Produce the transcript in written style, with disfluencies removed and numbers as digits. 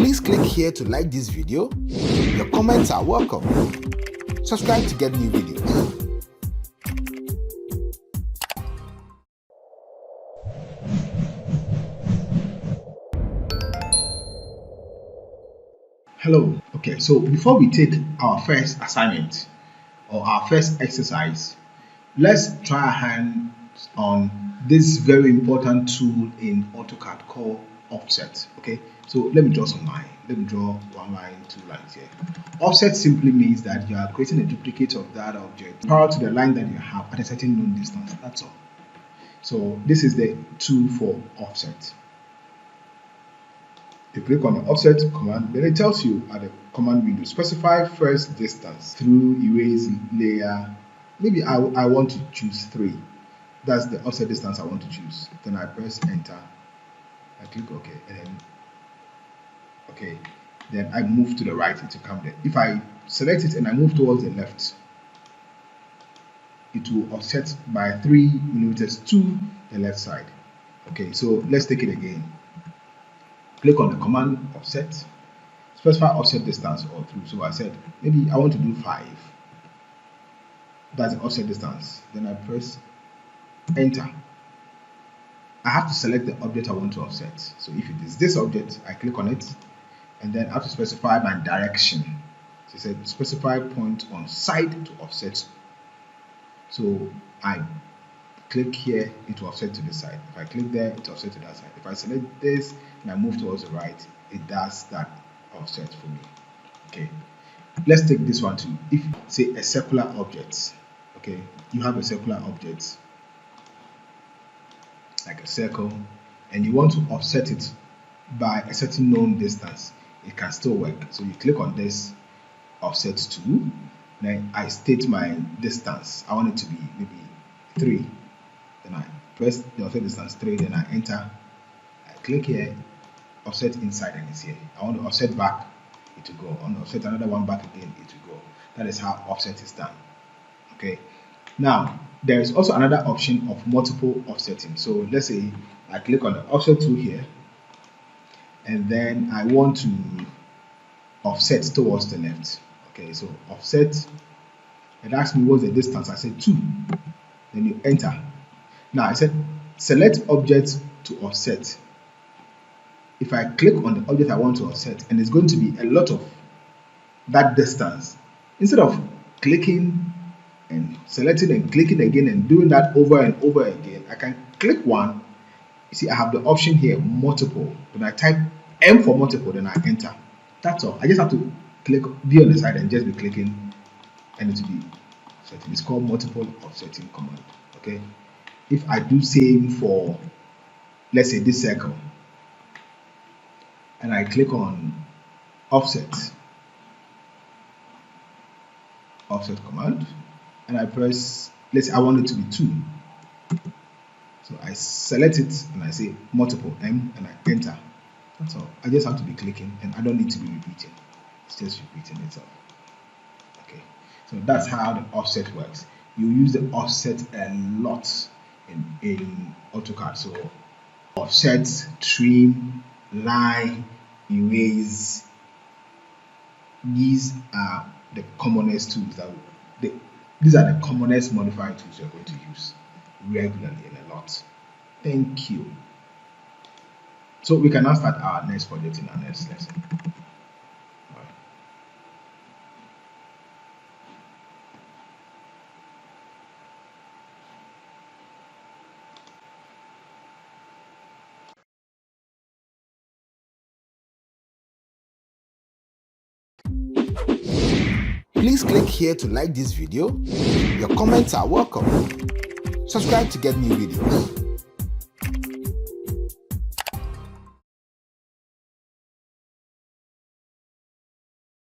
Please click here to like this video. Your comments are welcome. Subscribe to get new videos. Hello. Okay, so before we take our first assignment or our first exercise, let's try our hands on this very important tool in Autocad called offset. Okay, so let me draw some line. Let me draw one line, two lines here. Offset simply means that you are creating a duplicate of that object parallel to the line that you have at a certain known distance. That's all. So this is the tool for offset. You click on the offset command, then it tells you at the command window, specify first distance through erase layer. Maybe I want to choose 3. That's the offset distance I want to choose. Then I press enter. I click OK, and then OK. Then I move to the right, it will come there. If I select it and I move towards the left, it will offset by 3 millimeters to the left side. Okay, so let's take it again. Click on the command offset, specify offset distance or through. So I said maybe I want to do 5. That's the offset distance. Then I press enter. I have to select the object I want to offset. So if it is this object, I click on it, and then I have to specify my direction. So it said specify point on side to offset. So I click here, it will offset to this side. If I click there, it will offset to that side. If I select this and I move towards the right, it does that offset for me. Okay, let's take this one too. If say a circular object, okay, you have a circular object like a circle, and you want to offset it by a certain known distance, it can still work. So you click on this offset to, then I state my distance. I want it to be maybe 3. Then I press the offset distance 3, then I enter. I click here, offset inside, and it's here. I want to offset back, it will go. I want to offset another one back again, it will go. That is how offset is done. Okay. Now there is also another option of multiple offsetting. So let's say I click on the offset tool here, and then I want to offset towards the left. Okay, so offset, it asks me what's the distance. I said 2. Then you enter. Now I said select object to offset. If I click on the object I want to offset, and it's going to be a lot of that distance, instead of clicking and selecting and clicking again and doing that over and over again, I can click one. You see I have the option here, multiple. Then I type M for multiple, then I enter. That's all. I just have to click, be on the side and just be clicking, and it will be setting. It's called multiple offsetting command. Okay, if I do same for, let's say, this circle, and I click on offset command, and I press, let's say I want it to be 2, so I select it and I say multiple M and I enter. That's all. I just have to be clicking, and I don't need to be repeating. It's just repeating itself. Okay, so that's how the offset works. You use the offset a lot in AutoCAD. So offset, trim, line, erase, these are the commonest tools these are the commonest modifying tools you're going to use regularly and a lot. Thank you. So we can now start our next project in our next lesson. Please click here to like this video. Your comments are welcome. Subscribe to get new videos.